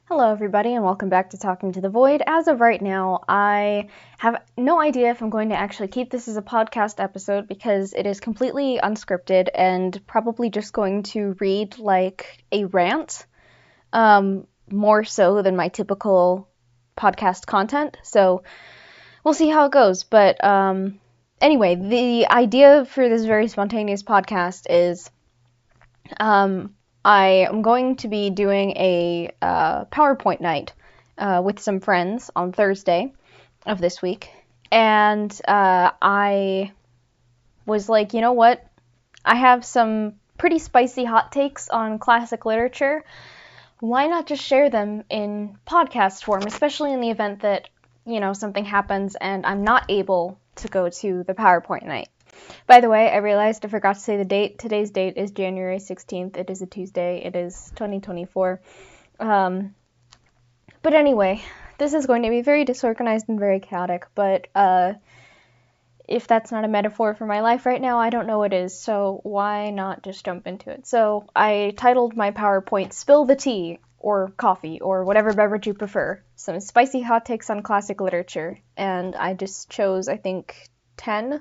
Hello everybody and welcome back to Talking to the Void. As of right now, I have no idea if I'm going to actually keep this as a podcast episode because it is completely unscripted and probably just going to read like a rant, more so than my typical podcast content. So we'll see how it goes. But anyway, the idea for this very spontaneous podcast is I am going to be doing a PowerPoint night with some friends on Thursday of this week. And I was like, you know what? I have some pretty spicy hot takes on classic literature. Why not just share them in podcast form, especially in the event that, something happens and I'm not able to go to the PowerPoint night. By the way, I realized I forgot to say the date. Today's date is January 16th. It is a Tuesday. It is 2024. But anyway, this is going to be very disorganized and very chaotic, but if that's not a metaphor for my life right now, I don't know what is, so why not just jump into it? So I titled my PowerPoint Spill the Tea, or coffee, or whatever beverage you prefer. Some spicy hot takes on classic literature, and I just chose, I think, 10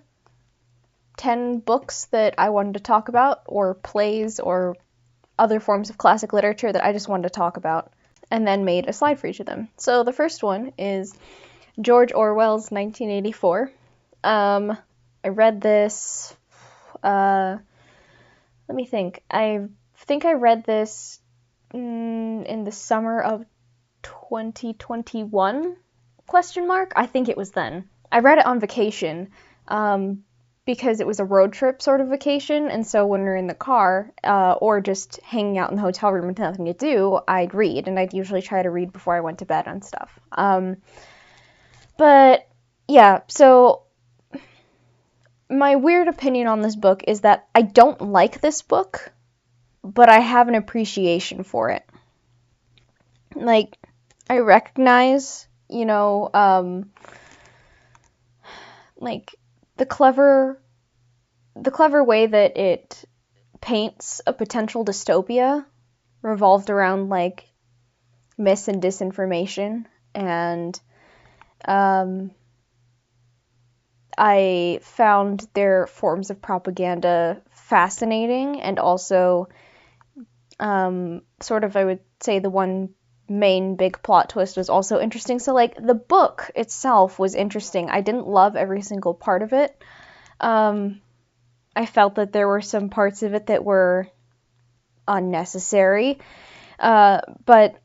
books that I wanted to talk about, or plays, or other forms of classic literature that I just wanted to talk about, and then made a slide for each of them. So the first one is George Orwell's 1984. I read this, let me think. I think I read this in the summer of 2021, ? I think it was then. I read it on vacation, because it was a road trip sort of vacation, and so when we were in the car, or just hanging out in the hotel room with nothing to do, I'd read, and I'd usually try to read before I went to bed and stuff. But, yeah, so my weird opinion on this book is that I don't like this book, but I have an appreciation for it. Like, I recognize, like, the clever way that it paints a potential dystopia revolved around, like, mis and disinformation, and I found their forms of propaganda fascinating, and also sort of, I would say, the one main big plot twist was also interesting. So, like, the book itself was interesting. I didn't love every single part of it. I felt that there were some parts of it that were unnecessary, but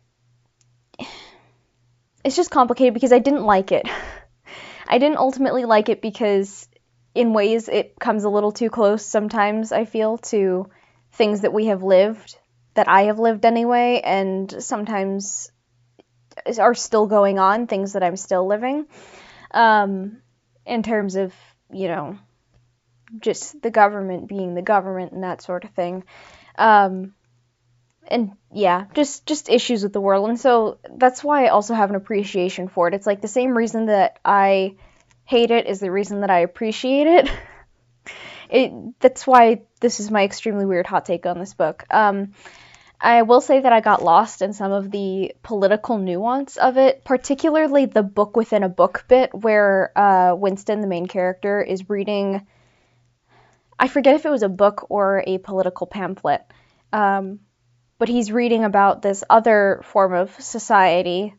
it's just complicated because I didn't like it. I didn't ultimately like it because in ways it comes a little too close sometimes, I feel, to things that we have lived, that I have lived anyway, and sometimes are still going on, things that I'm still living, in terms of, just the government being the government and that sort of thing. And yeah, just issues with the world. And so that's why I also have an appreciation for it. It's like the same reason that I hate it is the reason that I appreciate it. That's why this is my extremely weird hot take on this book. I will say that I got lost in some of the political nuance of it, particularly the book within a book bit where Winston, the main character, is reading, I forget if it was a book or a political pamphlet, but he's reading about this other form of society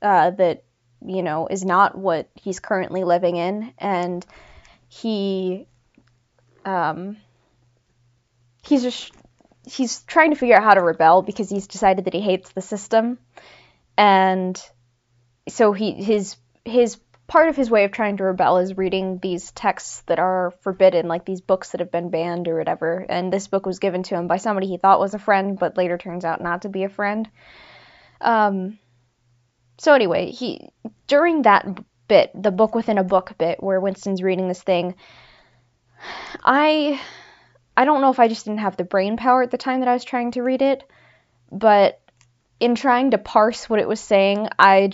that, is not what he's currently living in, and he's trying to figure out how to rebel because he's decided that he hates the system, and so his part of his way of trying to rebel is reading these texts that are forbidden, like these books that have been banned or whatever, and this book was given to him by somebody he thought was a friend, but later turns out not to be a friend. So anyway, during that bit, the book within a book bit, where Winston's reading this thing, I don't know if I just didn't have the brain power at the time that I was trying to read it, but in trying to parse what it was saying, I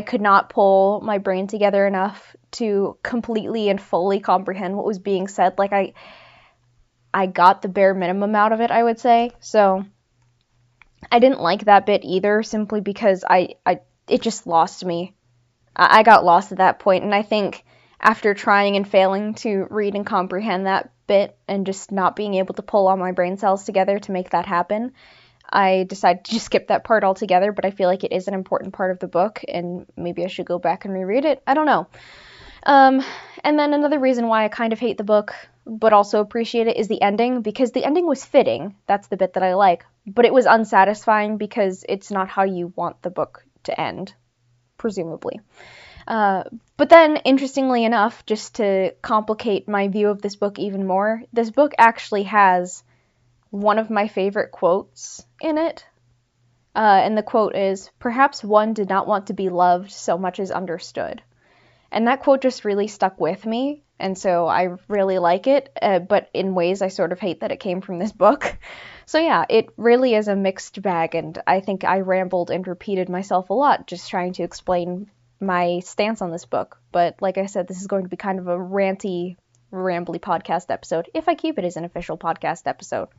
could not pull my brain together enough to completely and fully comprehend what was being said. Like, I got the bare minimum out of it, I would say. So I didn't like that bit either, simply because it just lost me. I got lost at that point, and I think after trying and failing to read and comprehend that bit and just not being able to pull all my brain cells together to make that happen, I decided to just skip that part altogether, but I feel like it is an important part of the book, and maybe I should go back and reread it. I don't know. And then another reason why I kind of hate the book, but also appreciate it, is the ending, because the ending was fitting. That's the bit that I like. But it was unsatisfying because it's not how you want the book to end, presumably. But then, interestingly enough, just to complicate my view of this book even more, this book actually has one of my favorite quotes in it. And the quote is, "Perhaps one did not want to be loved so much as understood." And that quote just really stuck with me, and so I really like it, but in ways I sort of hate that it came from this book. So yeah, it really is a mixed bag, and I think I rambled and repeated myself a lot just trying to explain my stance on this book. But like I said, this is going to be kind of a ranty, rambly podcast episode, if I keep it as an official podcast episode.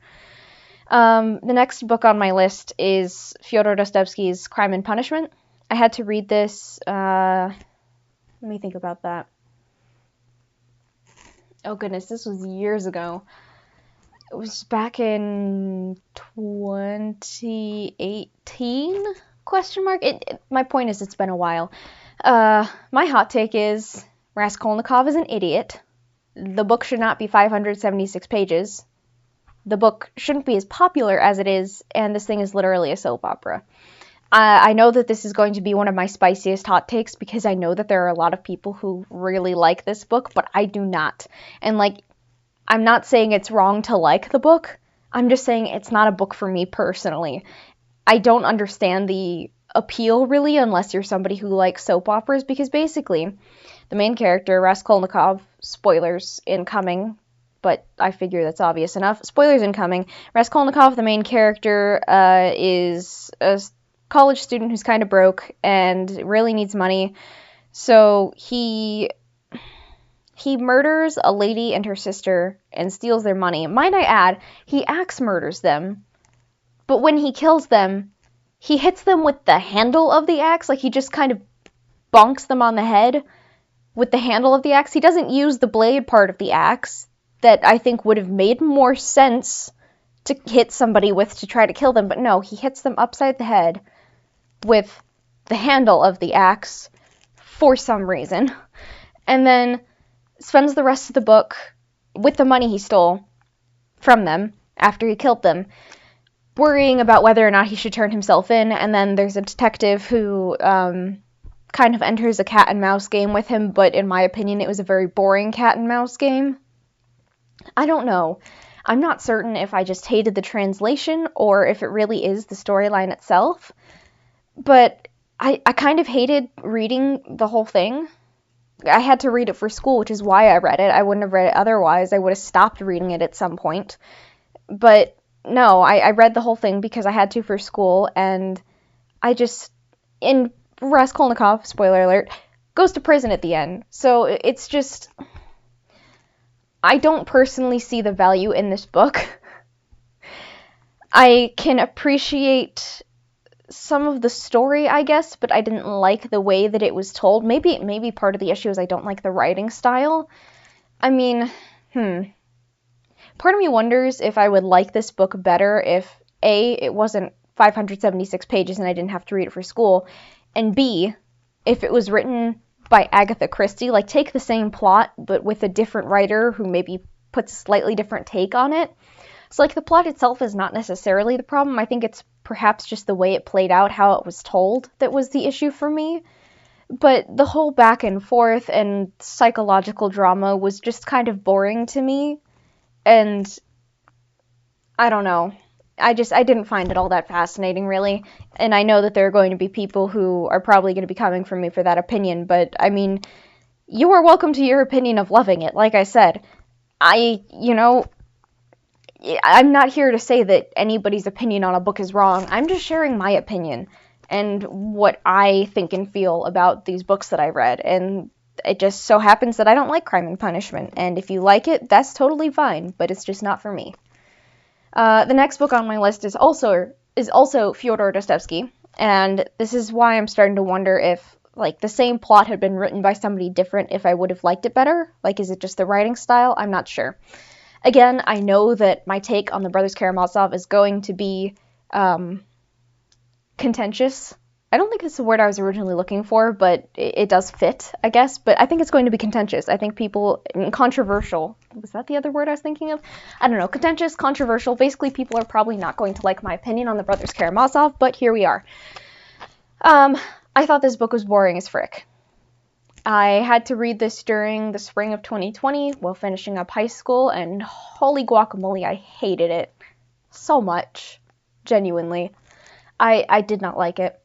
The next book on my list is Fyodor Dostoevsky's Crime and Punishment. I had to read this, let me think about that. Oh goodness, this was years ago. It was back in 2018? Question mark? My point is, it's been a while. My hot take is Raskolnikov is an idiot. The book should not be 576 pages. The book shouldn't be as popular as it is, and this thing is literally a soap opera. I know that this is going to be one of my spiciest hot takes because I know that there are a lot of people who really like this book, but I do not. And I'm not saying it's wrong to like the book. I'm just saying it's not a book for me personally. I don't understand the appeal really unless you're somebody who likes soap operas, because basically the main character, Raskolnikov, spoilers incoming, but I figure that's obvious enough. Spoilers incoming. Raskolnikov, the main character, is a college student who's kind of broke and really needs money. So he murders a lady and her sister and steals their money. Might I add, he axe murders them. But when he kills them, he hits them with the handle of the axe. He just kind of bonks them on the head with the handle of the axe. He doesn't use the blade part of the axe that I think would have made more sense to hit somebody with to try to kill them. But no, he hits them upside the head with the handle of the axe for some reason. And then spends the rest of the book with the money he stole from them after he killed them, worrying about whether or not he should turn himself in. And then there's a detective who kind of enters a cat and mouse game with him, but in my opinion it was a very boring cat and mouse game. I don't know. I'm not certain if I just hated the translation or if it really is the storyline itself, but I kind of hated reading the whole thing. I had to read it for school, which is why I read it. I wouldn't have read it otherwise. I would have stopped reading it at some point. But no, I read the whole thing because I had to for school, and in Raskolnikov, spoiler alert, goes to prison at the end. So it's just, I don't personally see the value in this book. I can appreciate some of the story, I guess, but I didn't like the way that it was told. Maybe part of the issue is I don't like the writing style. I mean, part of me wonders if I would like this book better if A, it wasn't 576 pages and I didn't have to read it for school, and B, if it was written by Agatha Christie. Take the same plot, but with a different writer who maybe puts a slightly different take on it. So, the plot itself is not necessarily the problem. I think it's perhaps just the way it played out, how it was told, that was the issue for me. But the whole back and forth and psychological drama was just kind of boring to me. And I don't know. I didn't find it all that fascinating, really. And I know that there are going to be people who are probably going to be coming for me for that opinion, but I mean, you are welcome to your opinion of loving it. Like I said, I'm not here to say that anybody's opinion on a book is wrong. I'm just sharing my opinion and what I think and feel about these books that I read. And it just so happens that I don't like Crime and Punishment. And if you like it, that's totally fine, but it's just not for me. The next book on my list is also is also Fyodor Dostoevsky, and this is why I'm starting to wonder if, like, the same plot had been written by somebody different, if I would have liked it better. Like, is it just the writing style? I'm not sure. Again, I know that my take on the Brothers Karamazov is going to be contentious. I don't think that's the word I was originally looking for, but it does fit, I guess. But I think it's going to be contentious. I think controversial. Was that the other word I was thinking of? I don't know. Contentious, controversial. Basically, people are probably not going to like my opinion on the Brothers Karamazov, but here we are. I thought this book was boring as frick. I had to read this during the spring of 2020 while finishing up high school, and holy guacamole, I hated it so much. Genuinely. I did not like it.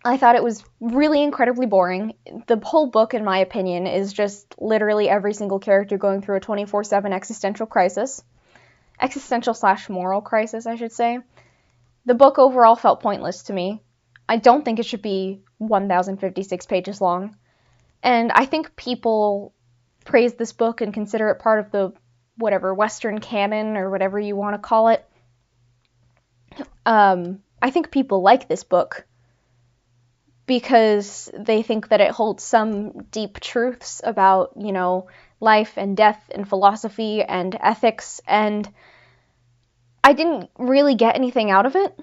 I thought it was really incredibly boring. The whole book, in my opinion, is just literally every single character going through a 24/7 existential crisis. Existential/moral crisis, I should say. The book overall felt pointless to me. I don't think it should be 1,056 pages long. And I think people praise this book and consider it part of the, whatever, Western canon or whatever you want to call it. I think people like this book because they think that it holds some deep truths about, you know, life and death and philosophy and ethics, and I didn't really get anything out of it.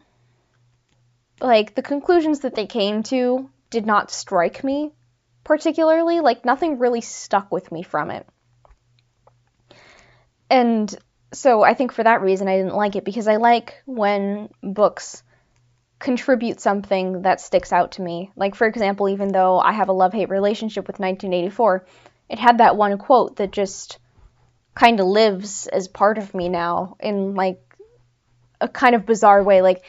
Like, the conclusions that they came to did not strike me particularly. Like, nothing really stuck with me from it. And so I think for that reason I didn't like it, because I like when books contribute something that sticks out to me. Like, for example, even though I have a love-hate relationship with 1984, it had that one quote that just kind of lives as part of me now in, like, a kind of bizarre way. Like,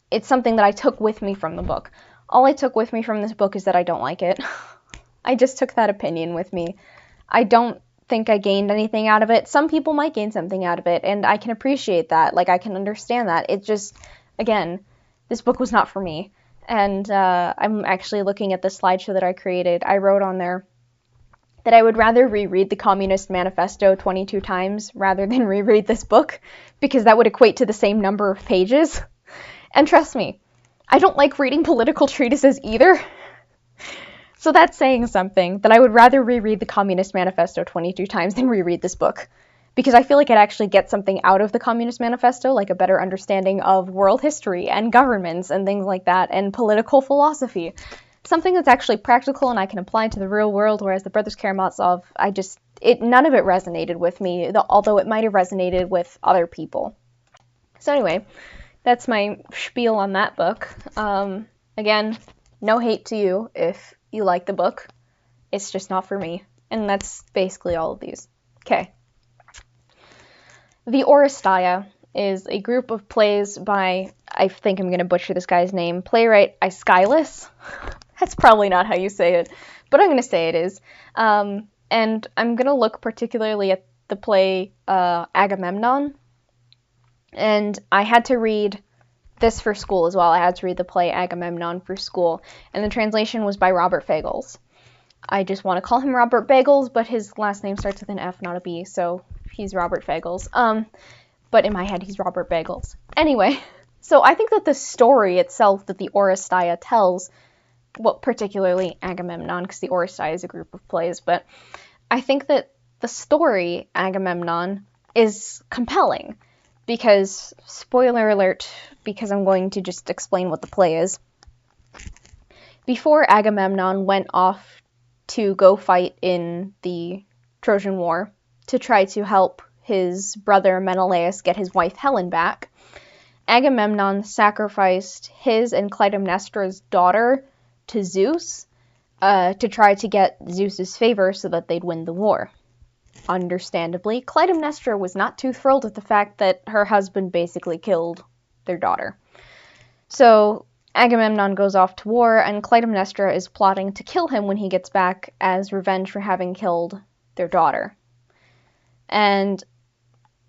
it's something that I took with me from the book. All I took with me from this book is that I don't like it. I just took that opinion with me. I don't think I gained anything out of it. Some people might gain something out of it, and I can appreciate that. Like, I can understand that. It just, again, this book was not for me. And I'm actually looking at the slideshow that I created. I wrote on there that I would rather reread the Communist Manifesto 22 times rather than reread this book, because that would equate to the same number of pages. And trust me, I don't like reading political treatises either. So that's saying something, that I would rather reread the Communist Manifesto 22 times than reread this book. Because I feel like I'd actually get something out of the Communist Manifesto, like a better understanding of world history and governments and things like that, and political philosophy. Something that's actually practical and I can apply to the real world, whereas the Brothers Karamazov, none of it resonated with me, although it might have resonated with other people. So anyway, that's my spiel on that book. Again, no hate to you if you like the book. It's just not for me. And that's basically all of these. Okay. The Oresteia is a group of plays by, I think I'm going to butcher this guy's name, playwright Aeschylus. That's probably not how you say it, but I'm going to say it is. And I'm going to look particularly at the play Agamemnon. And I had to read this for school as well. I had to read the play Agamemnon for school. And the translation was by Robert Fagles. I just want to call him Robert Bagels, but his last name starts with an F, not a B, so he's Robert Fagles. But in my head, he's Robert Bagels. Anyway, so I think that the story itself that the Oresteia tells, well, particularly Agamemnon, because the Oresteia is a group of plays, but I think that the story, Agamemnon, is compelling. Because, spoiler alert, because I'm going to just explain what the play is. Before Agamemnon went off to go fight in the Trojan War to try to help his brother Menelaus get his wife Helen back, Agamemnon sacrificed his and Clytemnestra's daughter to Zeus to try to get Zeus's favor so that they'd win the war. Understandably, Clytemnestra was not too thrilled with the fact that her husband basically killed their daughter. So Agamemnon goes off to war, and Clytemnestra is plotting to kill him when he gets back as revenge for having killed their daughter. And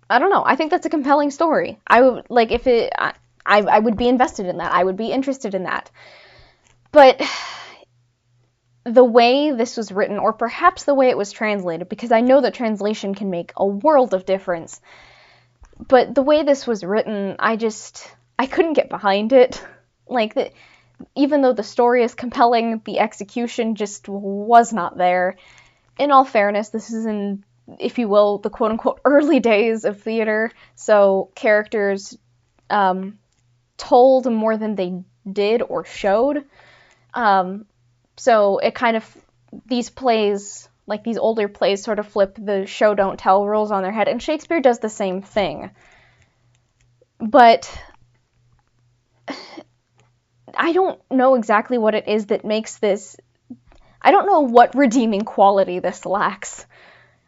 I don't know, I think that's a compelling story. I would, like, if it, I would be invested in that. I would be interested in that. But the way this was written, or perhaps the way it was translated, because I know that translation can make a world of difference, but the way this was written, I couldn't get behind it. Like, even though the story is compelling, the execution just was not there. In all fairness, this is in, if you will, the quote-unquote early days of theater, so characters told more than they did or showed. So it kind of, these plays, like these older plays, sort of flip the show don't tell rules on their head, and Shakespeare does the same thing. But I don't know exactly what it is that makes this, I don't know what redeeming quality this lacks.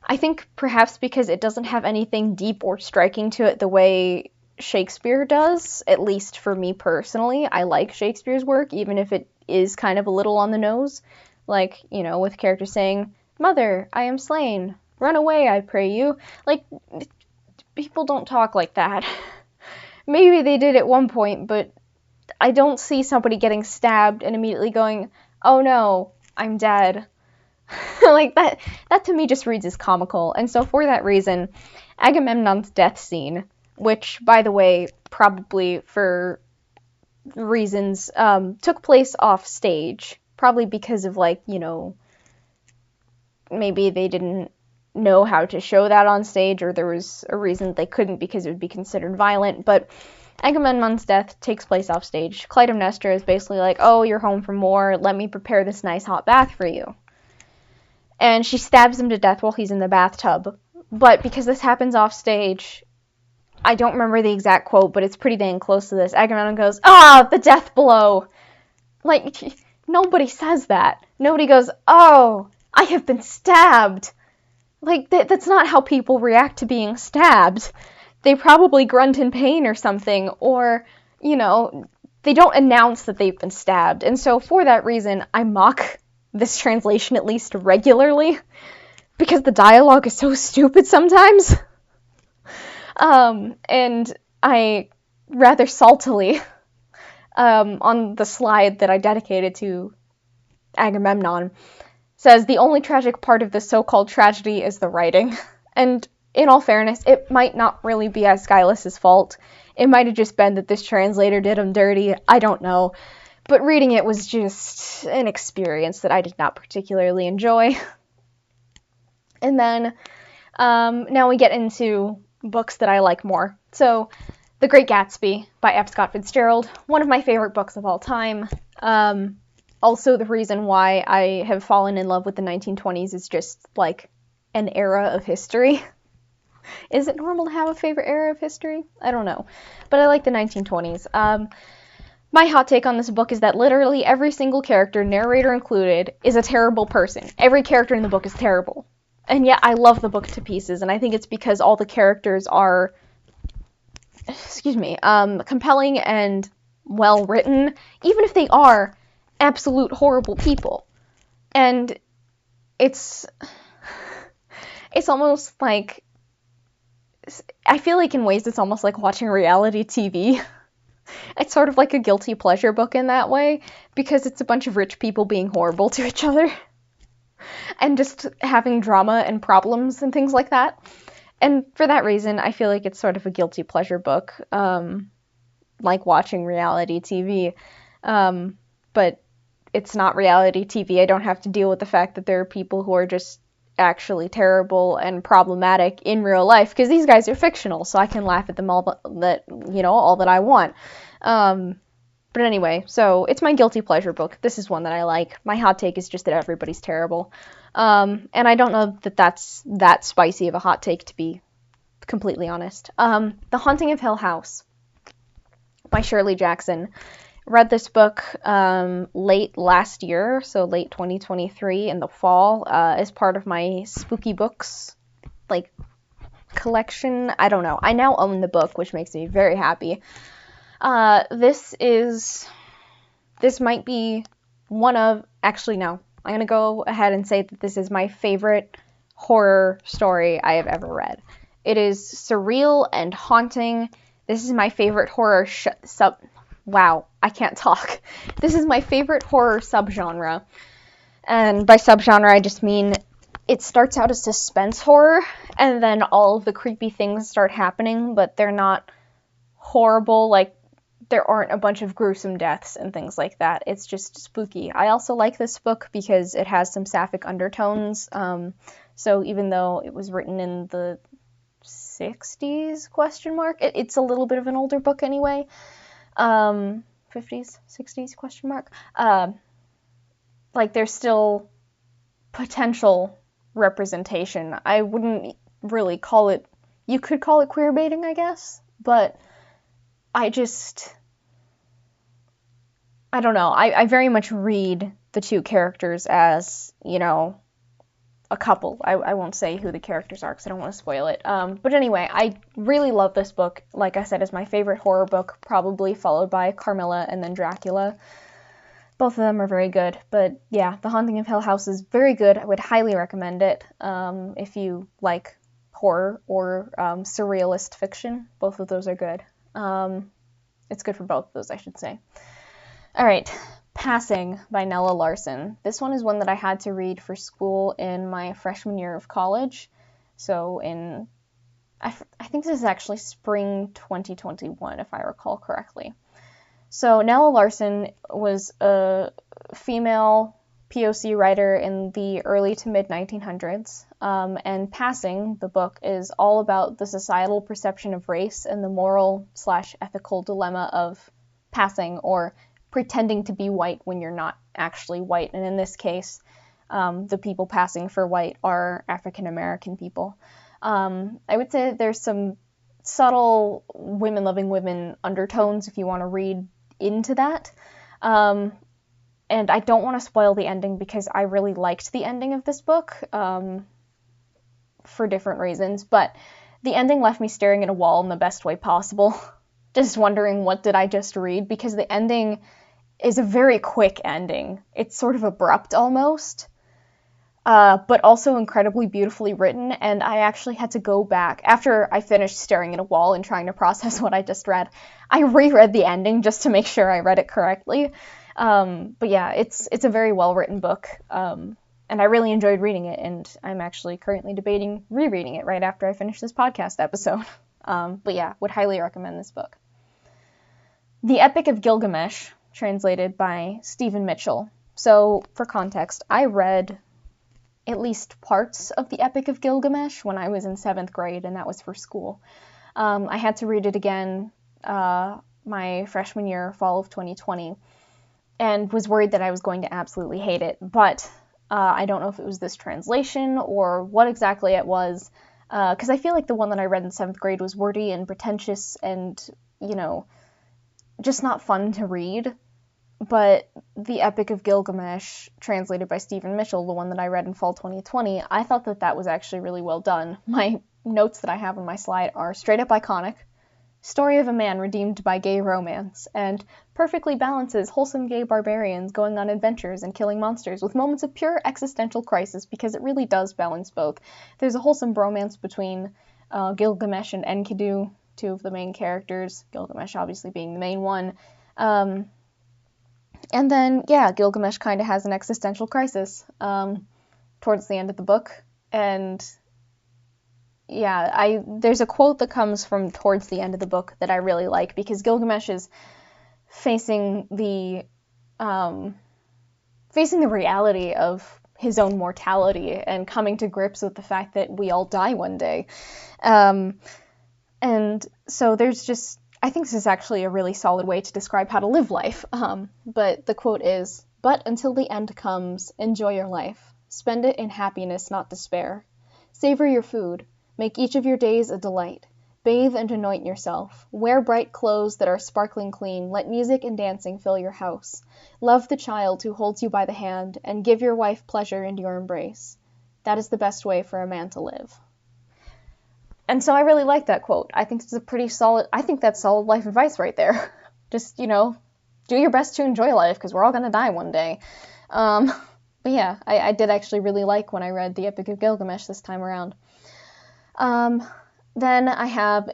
I think perhaps because it doesn't have anything deep or striking to it the way Shakespeare does, at least for me personally. I like Shakespeare's work, even if it is kind of a little on the nose. Like, you know, with characters saying, "Mother, I am slain. Run away, I pray you." Like, people don't talk like that. Maybe they did at one point, but I don't see somebody getting stabbed and immediately going, "Oh no, I'm dead." Like, that to me just reads as comical. And so for that reason, Agamemnon's death scene, which, by the way, probably for reasons, took place off stage, probably because of, like, you know, maybe they didn't know how to show that on stage, or there was a reason they couldn't because it would be considered violent, but Agamemnon's death takes place off stage. Clytemnestra is basically like, "Oh, you're home from war, let me prepare this nice hot bath for you." And she stabs him to death while he's in the bathtub. But because this happens off stage, I don't remember the exact quote, but it's pretty dang close to this. Agamemnon goes, "Ah, the death blow!" Like, nobody says that. Nobody goes, "Oh, I have been stabbed." Like, that's not how people react to being stabbed. They probably grunt in pain or something, or, you know, they don't announce that they've been stabbed. And so for that reason, I mock this translation at least regularly, because the dialogue is so stupid sometimes. And I rather saltily, on the slide that I dedicated to Agamemnon, says the only tragic part of this so-called tragedy is the writing. And in all fairness, it might not really be Aeschylus's fault. It might have just been that this translator did him dirty. I don't know. But reading it was just an experience that I did not particularly enjoy. And then, now we get into books that I like more. So, The Great Gatsby by F. Scott Fitzgerald, one of my favorite books of all time. Also the reason why I have fallen in love with the 1920s is just, like, an era of history. Is it normal to have a favorite era of history? I don't know. But I like the 1920s. My hot take on this book is that literally every single character, narrator included, is a terrible person. Every character in the book is terrible. And yet I love the book to pieces, and I think it's because all the characters are, compelling and well written, even if they are absolute horrible people. And it's almost like, I feel like in ways it's almost like watching reality TV. It's sort of like a guilty pleasure book in that way, because it's a bunch of rich people being horrible to each other. And just having drama and problems and things like that. And for that reason, I feel like it's sort of a guilty pleasure book, like watching reality TV. But it's not reality TV. I don't have to deal with the fact that there are people who are just actually terrible and problematic in real life, because these guys are fictional, so I can laugh at them all that I want. But anyway, so it's my guilty pleasure book. This is one that I like. My hot take is just that everybody's terrible. And I don't know that that's that spicy of a hot take, to be completely honest. The Haunting of Hill House by Shirley Jackson. Read this book late last year, so late 2023 in the fall, as part of my spooky books, like, collection. I don't know. I now own the book, which makes me very happy. This might be actually no, I'm gonna go ahead and say that this is my favorite horror story I have ever read. It is surreal and haunting. This is my favorite horror wow, I can't talk. This is my favorite horror subgenre. And by subgenre, I just mean it starts out as suspense horror, and then all of the creepy things start happening, but they're not horrible, like, there aren't a bunch of gruesome deaths and things like that. It's just spooky. I also like this book because it has some sapphic undertones. So even though it was written in the 60s, question mark, it's a little bit of an older book anyway. 50s, 60s, question mark. Like, there's still potential representation. I wouldn't really call it, you could call it queer baiting, I guess, but I don't know. I very much read the two characters as, you know, a couple. I won't say who the characters are because I don't want to spoil it. But anyway, I really love this book. Like I said, it's my favorite horror book, probably followed by Carmilla and then Dracula. Both of them are very good. But yeah, The Haunting of Hill House is very good. I would highly recommend it if you like horror or surrealist fiction. Both of those are good. It's good for both of those, I should say. All right, Passing by Nella Larsen. This one is one that I had to read for school in my freshman year of college. So I think this is actually spring 2021, if I recall correctly. So Nella Larsen was a female POC writer in the early to mid 1900s, and Passing, the book, is all about the societal perception of race and the moral/ethical dilemma of passing or pretending to be white when you're not actually white. And in this case, the people passing for white are African American people. I would say there's some subtle women loving women undertones if you want to read into that. And I don't want to spoil the ending because I really liked the ending of this book for different reasons, but the ending left me staring at a wall in the best way possible, just wondering what did I just read, because the ending is a very quick ending. It's sort of abrupt almost, but also incredibly beautifully written, and I actually had to go back after I finished staring at a wall and trying to process what I just read. I reread the ending just to make sure I read it correctly. But yeah, it's a very well-written book, and I really enjoyed reading it, and I'm actually currently debating rereading it right after I finish this podcast episode. But yeah, would highly recommend this book. The Epic of Gilgamesh, translated by Stephen Mitchell. So, for context, I read at least parts of the Epic of Gilgamesh when I was in 7th grade, and that was for school. I had to read it again my freshman year, fall of 2020, and was worried that I was going to absolutely hate it, but I don't know if it was this translation or what exactly it was, because I feel like the one that I read in 7th grade was wordy and pretentious and, you know, just not fun to read. But the Epic of Gilgamesh, translated by Stephen Mitchell, the one that I read in fall 2020, I thought that was actually really well done. My notes that I have on my slide are straight up iconic, story of a man redeemed by gay romance, and perfectly balances wholesome gay barbarians going on adventures and killing monsters with moments of pure existential crisis, because it really does balance both. There's a wholesome bromance between Gilgamesh and Enkidu, two of the main characters, Gilgamesh obviously being the main one. And then, yeah, Gilgamesh kind of has an existential crisis towards the end of the book. And yeah, there's a quote that comes from towards the end of the book that I really like, because Gilgamesh is facing the reality of his own mortality and coming to grips with the fact that we all die one day. And so there's just, I think this is actually a really solid way to describe how to live life. But the quote is, "But until the end comes, enjoy your life. Spend it in happiness, not despair. Savor your food. Make each of your days a delight. Bathe and anoint yourself. Wear bright clothes that are sparkling clean. Let music and dancing fill your house. Love the child who holds you by the hand, and give your wife pleasure in your embrace. That is the best way for a man to live." And so I really like that quote. I think that's solid life advice right there. Just, do your best to enjoy life, because we're all going to die one day. But yeah, I did actually really like when I read the Epic of Gilgamesh this time around. Then I have,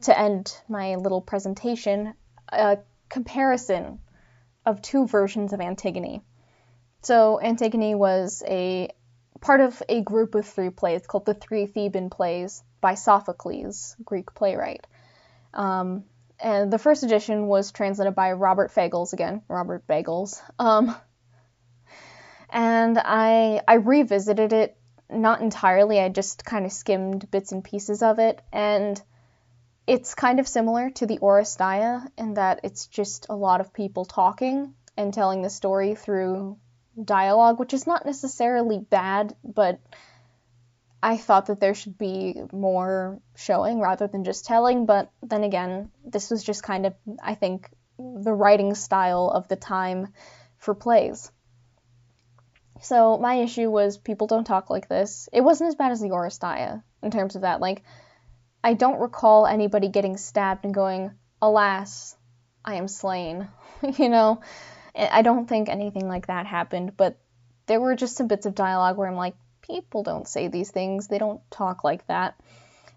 to end my little presentation, a comparison of two versions of Antigone. So Antigone was a part of a group of 3 plays called the 3 Theban Plays by Sophocles, Greek playwright. And the first edition was translated by Robert Fagles again, Robert Bagels. And I revisited it, not entirely, I just kind of skimmed bits and pieces of it, and it's kind of similar to the Oresteia in that it's just a lot of people talking and telling the story through dialogue, which is not necessarily bad, but I thought that there should be more showing rather than just telling, but then again, this was just kind of, I think, the writing style of the time for plays. So my issue was people don't talk like this. It wasn't as bad as the Oresteia in terms of that. Like, I don't recall anybody getting stabbed and going, alas, I am slain. You know, I don't think anything like that happened, but there were just some bits of dialogue where I'm like, people don't say these things. They don't talk like that.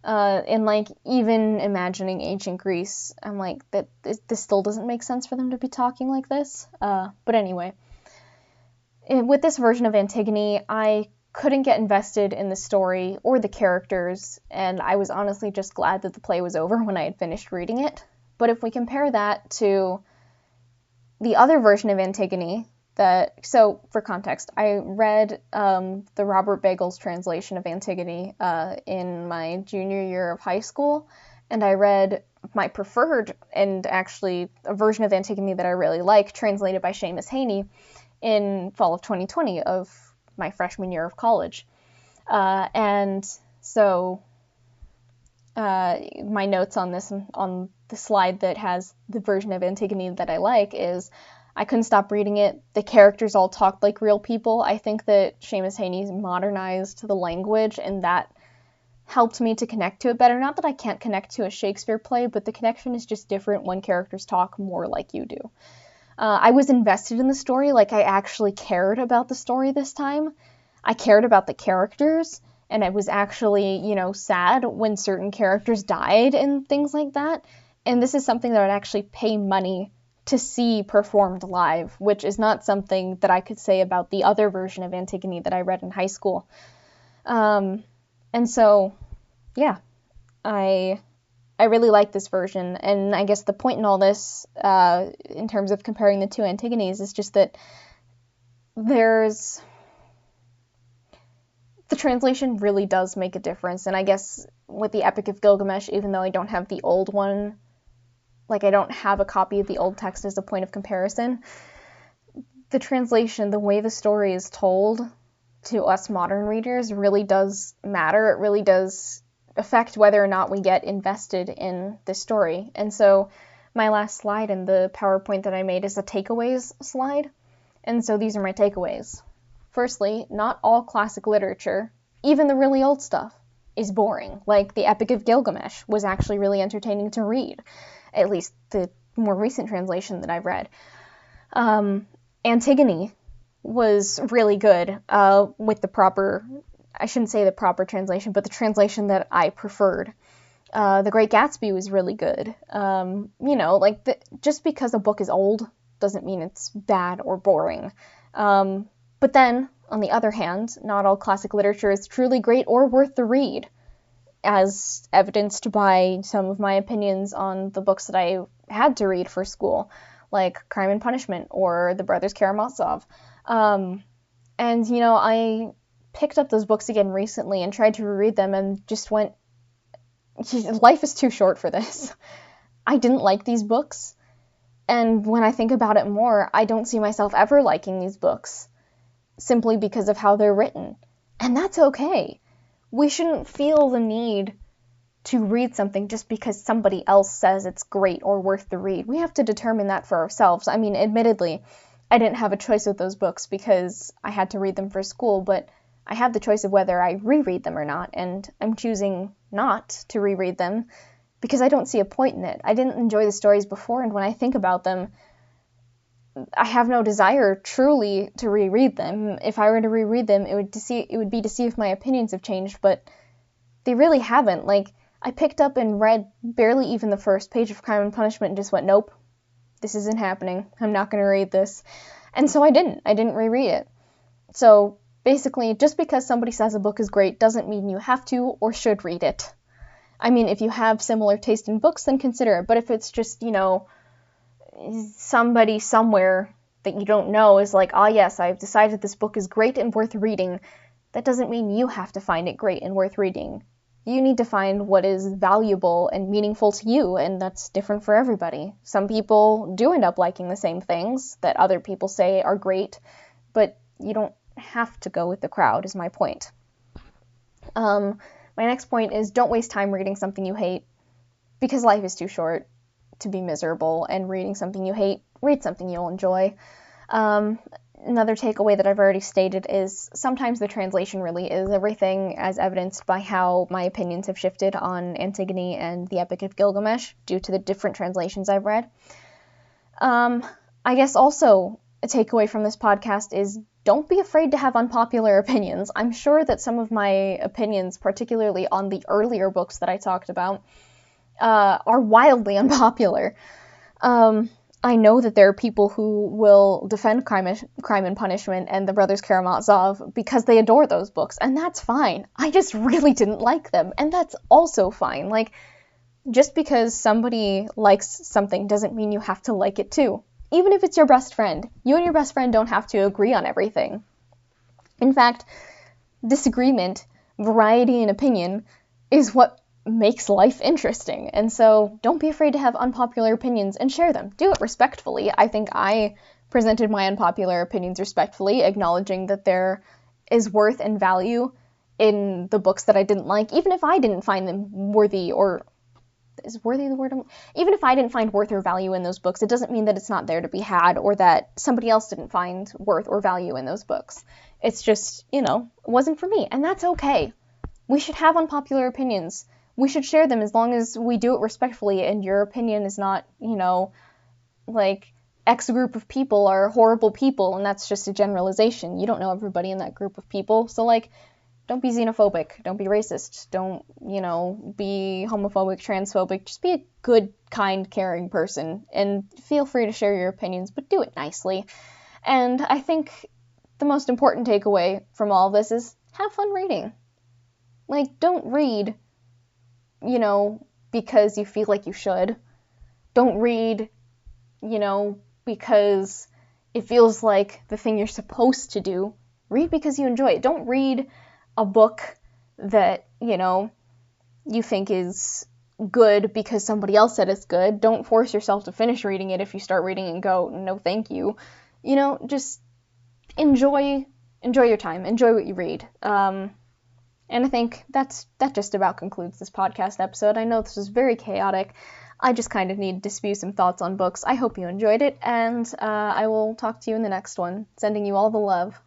And like, even imagining ancient Greece, I'm like, that this still doesn't make sense for them to be talking like this. But anyway, with this version of Antigone, I couldn't get invested in the story or the characters, and I was honestly just glad that the play was over when I had finished reading it. But if we compare that to the other version of Antigone, so for context, I read the Robert Bagels translation of Antigone in my junior year of high school, and I read my preferred and actually a version of Antigone that I really like, translated by Seamus Heaney, in fall of 2020 of my freshman year of college. And so my notes on this, on the slide that has the version of Antigone that I like, is I couldn't stop reading it. The characters all talked like real people. I think that Seamus Heaney modernized the language, and that helped me to connect to it better. Not that I can't connect to a Shakespeare play, but the connection is just different when characters talk more like you do. I was invested in the story, like I actually cared about the story this time. I cared about the characters, and I was actually, sad when certain characters died and things like that. And this is something that I'd actually pay money to see performed live, which is not something that I could say about the other version of Antigone that I read in high school. And so, yeah, I really like this version, and I guess the point in all this, in terms of comparing the two Antigones, is just that the translation really does make a difference, and I guess with the Epic of Gilgamesh, even though I don't have the old one, like I don't have a copy of the old text as a point of comparison, the translation, the way the story is told to us modern readers really does matter. It really does affect whether or not we get invested in this story. And so my last slide in the PowerPoint that I made is a takeaways slide. And so these are my takeaways. Firstly, not all classic literature, even the really old stuff, is boring. Like the Epic of Gilgamesh was actually really entertaining to read, at least the more recent translation that I've read. Antigone was really good with the proper, I shouldn't say the proper translation, but the translation that I preferred. The Great Gatsby was really good. Just because a book is old doesn't mean it's bad or boring. But then, on the other hand, not all classic literature is truly great or worth the read, as evidenced by some of my opinions on the books that I had to read for school, like Crime and Punishment or The Brothers Karamazov. I picked up those books again recently and tried to reread them and just went, life is too short for this. I didn't like these books, and when I think about it more, I don't see myself ever liking these books, simply because of how they're written. And that's okay. We shouldn't feel the need to read something just because somebody else says it's great or worth the read. We have to determine that for ourselves. I mean, admittedly, I didn't have a choice with those books because I had to read them for school, but I have the choice of whether I reread them or not, and I'm choosing not to reread them because I don't see a point in it. I didn't enjoy the stories before, and when I think about them, I have no desire truly to reread them. If I were to reread them, it would be to see if my opinions have changed, but they really haven't. Like, I picked up and read barely even the first page of Crime and Punishment and just went, nope, this isn't happening. I'm not going to read this. And so I didn't reread it. So basically, just because somebody says a book is great doesn't mean you have to or should read it. I mean, if you have similar taste in books, then consider it. But if it's just, somebody somewhere that you don't know is like, ah, yes, I've decided this book is great and worth reading, that doesn't mean you have to find it great and worth reading. You need to find what is valuable and meaningful to you, and that's different for everybody. Some people do end up liking the same things that other people say are great, but you don't have to go with the crowd, is my point. My next point is don't waste time reading something you hate, because life is too short to be miserable, and reading something you hate, read something you'll enjoy. Another takeaway that I've already stated is sometimes the translation really is everything, as evidenced by how my opinions have shifted on Antigone and the Epic of Gilgamesh due to the different translations I've read. I guess also a takeaway from this podcast is don't be afraid to have unpopular opinions. I'm sure that some of my opinions, particularly on the earlier books that I talked about, are wildly unpopular. I know that there are people who will defend Crime and Punishment and the Brothers Karamazov because they adore those books, and that's fine. I just really didn't like them, and that's also fine. Like, just because somebody likes something doesn't mean you have to like it too. Even if it's your best friend, you and your best friend don't have to agree on everything. In fact, disagreement, variety in opinion, is what makes life interesting. And so don't be afraid to have unpopular opinions and share them. Do it respectfully. I think I presented my unpopular opinions respectfully, acknowledging that there is worth and value in the books that I didn't like, even if I didn't find them worthy, or is worthy the word? Even if I didn't find worth or value in those books, it doesn't mean that it's not there to be had, or that somebody else didn't find worth or value in those books. It's just, it wasn't for me, and that's okay. We should have unpopular opinions. We should share them as long as we do it respectfully, and your opinion is not, like X group of people are horrible people, and that's just a generalization. You don't know everybody in that group of people, so don't be xenophobic, don't be racist, don't, be homophobic, transphobic. Just be a good, kind, caring person, and feel free to share your opinions, but do it nicely. And I think the most important takeaway from all of this is have fun reading. Don't read because you feel like you should. Don't read, because it feels like the thing you're supposed to do. Read because you enjoy it. Don't read a book that, you think is good because somebody else said it's good. Don't force yourself to finish reading it if you start reading and go, no thank you. Just enjoy your time. Enjoy what you read. And I think that just about concludes this podcast episode. I know this was very chaotic. I just kind of needed to spew some thoughts on books. I hope you enjoyed it, and I will talk to you in the next one. Sending you all the love.